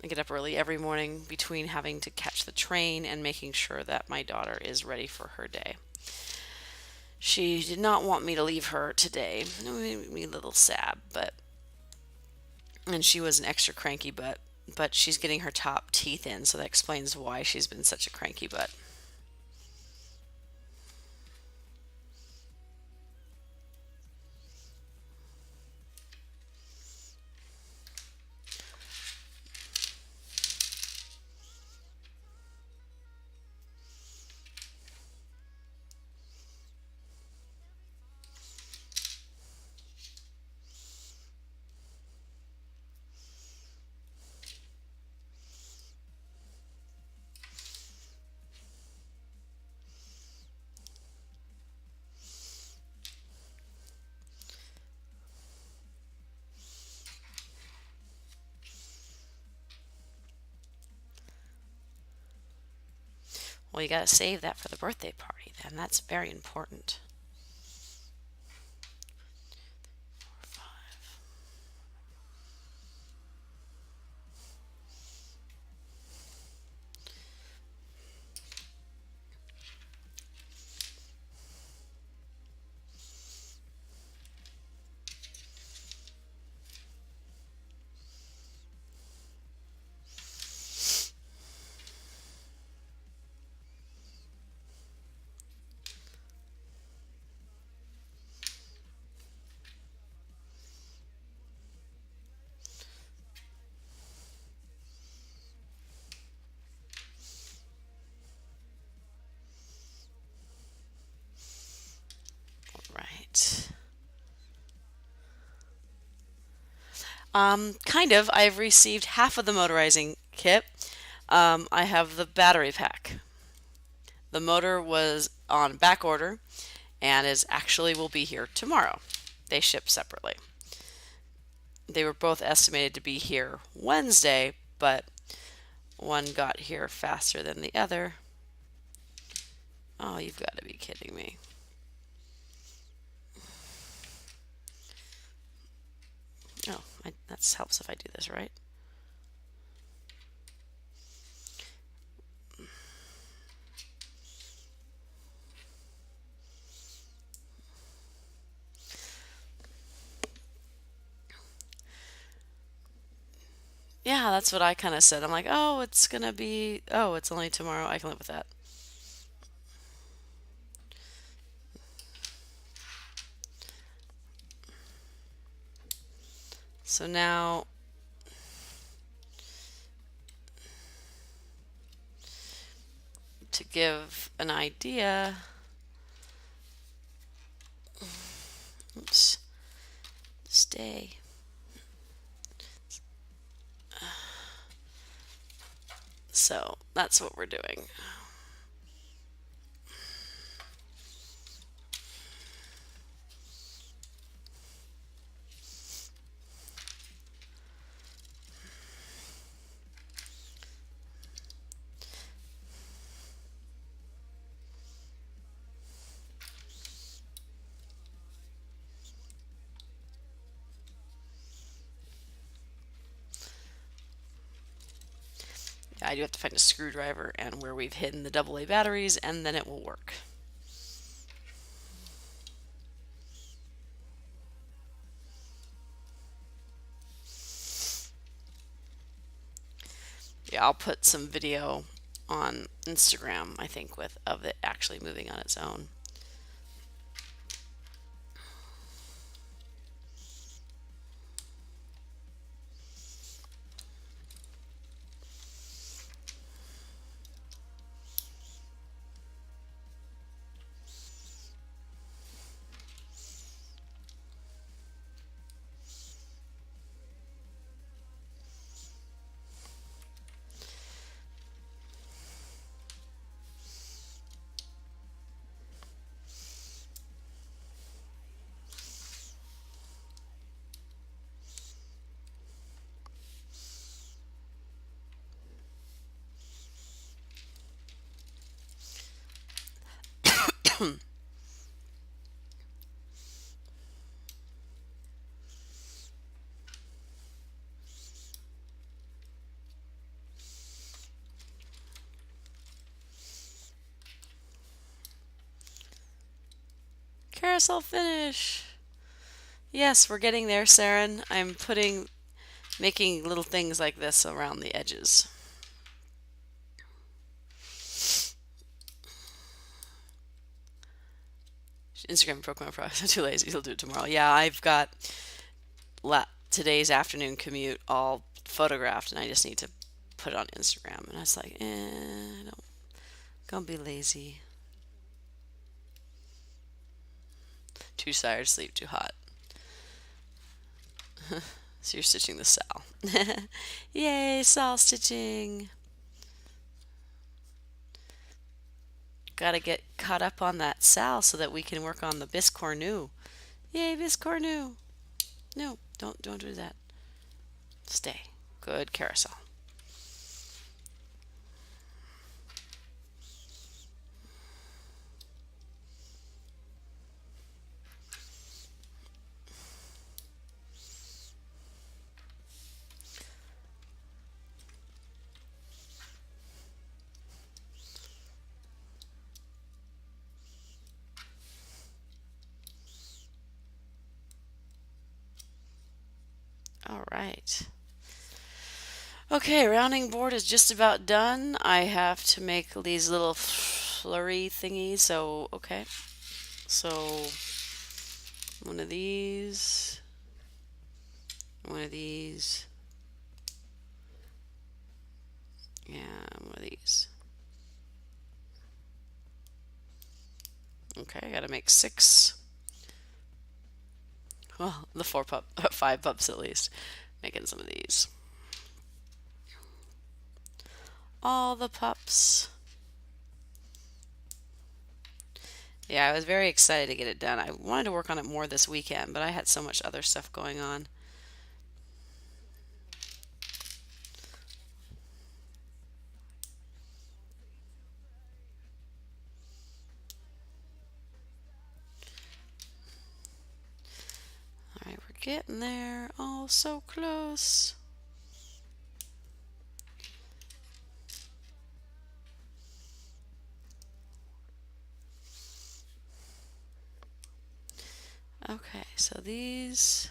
I get up early every morning between having to catch the train and making sure that my daughter is ready for her day. She did not want me to leave her today. It made me a little sad, but and she was an extra cranky but she's getting her top teeth in, so that explains why she's been such a cranky butt. Well, you got to save that for the birthday party then. That's very important. Right. Kind of. I've received half of the motorizing kit. I have the battery pack. The motor was on back order and is actually will be here tomorrow. They ship separately. They were both estimated to be here Wednesday, but one got here faster than the other. Oh, you've got to be kidding me. Oh, that helps if I do this right. Yeah, that's what I kind of said. I'm like, oh, it's only tomorrow. I can live with that. So now to give an idea, oops, stay. So that's what we're doing. I do have to find a screwdriver and where we've hidden the AA batteries, and then it will work. Yeah, I'll put some video on Instagram, I think, with of it actually moving on its own. Carousel finish. Yes, we're getting there, Saren. Making little things like this around the edges. Instagram Pokemon Pro. I'm too lazy. He'll do it tomorrow. Yeah, I've got today's afternoon commute all photographed, and I just need to put it on Instagram. And I was like, I don't, gonna be lazy. Too tired to sleep, too hot. So you're stitching the Sal. Yay, Sal stitching. Gotta get caught up on that Sal so that we can work on the Biscornu. Yay, Biscornu. No, don't do that. Stay. Good carousel. All right. Okay, rounding board is just about done. I have to make these little flurry thingies. So, okay. So, one of these, one of these, and one of these. Okay, I gotta make 6. Well, the 5 pups at least. Making some of these. All the pups. Yeah, I was very excited to get it done. I wanted to work on it more this weekend, but I had so much other stuff going on. All right, we're getting there. Oh, so close. Okay, so these.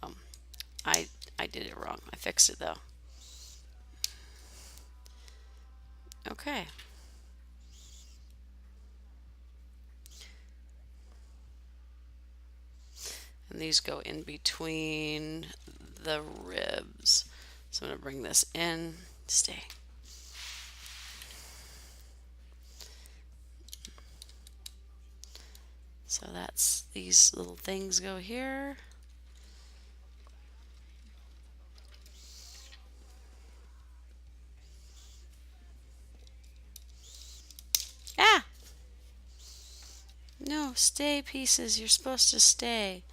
Um, I did it wrong. I fixed it though. Okay. And these go in between the ribs. So I'm going to bring this in. Stay. So that's these little things go here. Ah! No, stay pieces. You're supposed to stay.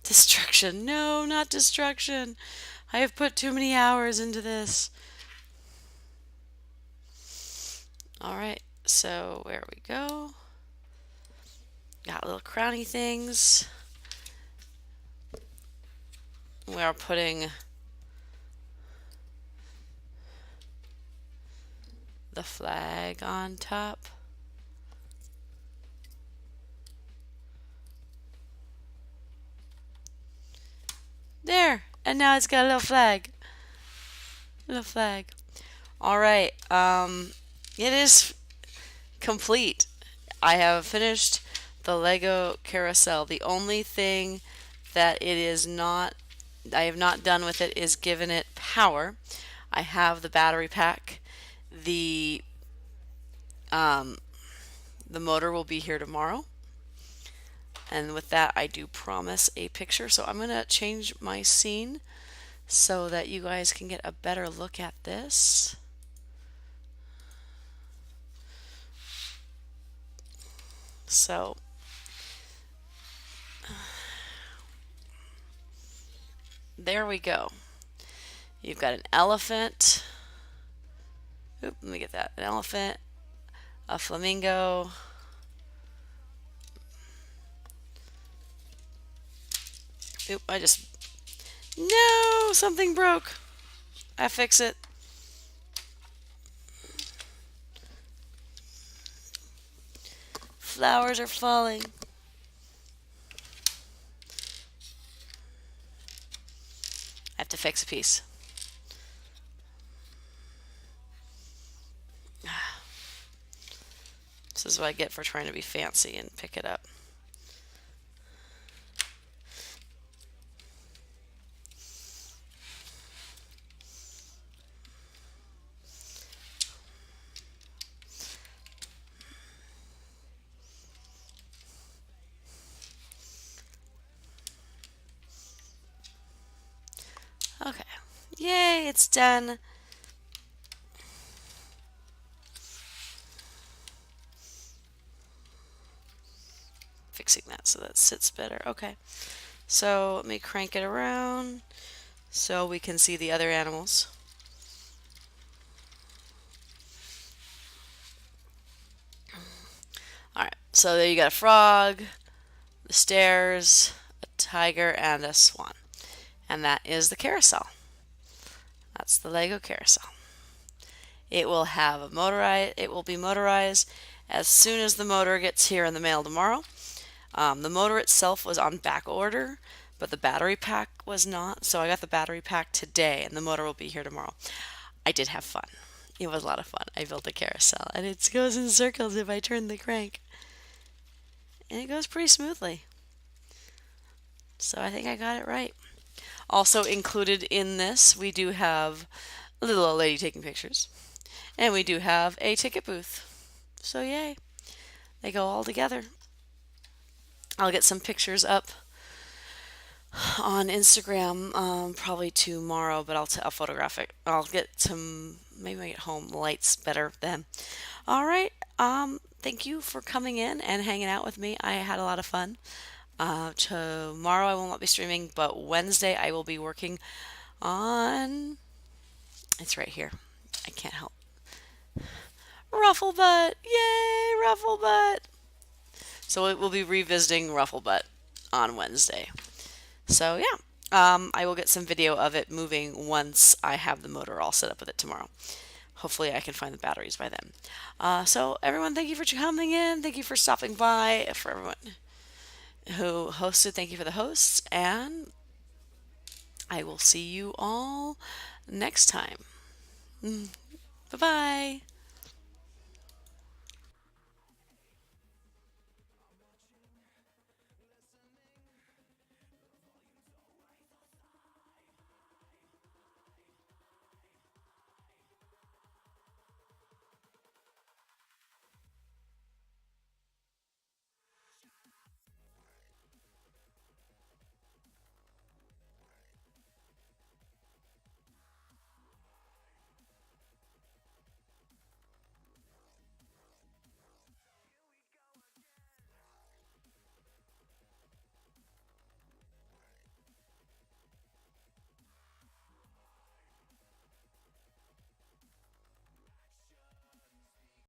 Destruction. No, not destruction. I have put too many hours into this. Alright, so where we go. Got little crowny things. We are putting the flag on top. There! And now it's got a little flag. Little flag. Alright, it is complete. I have finished the Lego Carousel. The only thing that I have not done with it is given it power. I have the battery pack. The Um, the motor will be here tomorrow. And with that, I do promise a picture. So I'm going to change my scene so that you guys can get a better look at this. So there we go. You've got an elephant. Oop, let me get that. An elephant, a flamingo. Oop, I just. No! Something broke. I fix it. Flowers are falling. I have to fix a piece. This is what I get for trying to be fancy and pick it up. Okay. Yay, it's done. Fixing that so that sits better. Okay. So let me crank it around so we can see the other animals. Alright, so there you got a frog, the stairs, a tiger, and a swan. And that is the carousel. That's the Lego carousel. It will have a motorized. It will be motorized as soon as the motor gets here in the mail tomorrow. The motor itself was on back order, but the battery pack was not. So I got the battery pack today, and the motor will be here tomorrow. I did have fun. It was a lot of fun. I built a carousel, and it goes in circles if I turn the crank, and it goes pretty smoothly. So I think I got it right. Also included in this, we do have a little old lady taking pictures. And we do have a ticket booth. So yay. They go all together. I'll get some pictures up on Instagram probably tomorrow, but I'll photograph it. I'll get some, maybe I get home lights better then. All right. Thank you for coming in and hanging out with me. I had a lot of fun. Tomorrow I will not be streaming, but Wednesday I will be working on. It's right here. I can't help. Rufflebutt! Yay, Rufflebutt! So we'll be revisiting Rufflebutt on Wednesday. So yeah, I will get some video of it moving once I have the motor all set up with it tomorrow. Hopefully I can find the batteries by then. So everyone, thank you for coming in. Thank you for stopping by. For everyone who hosted, thank you for the hosts. And I will see you all next time. Bye-bye.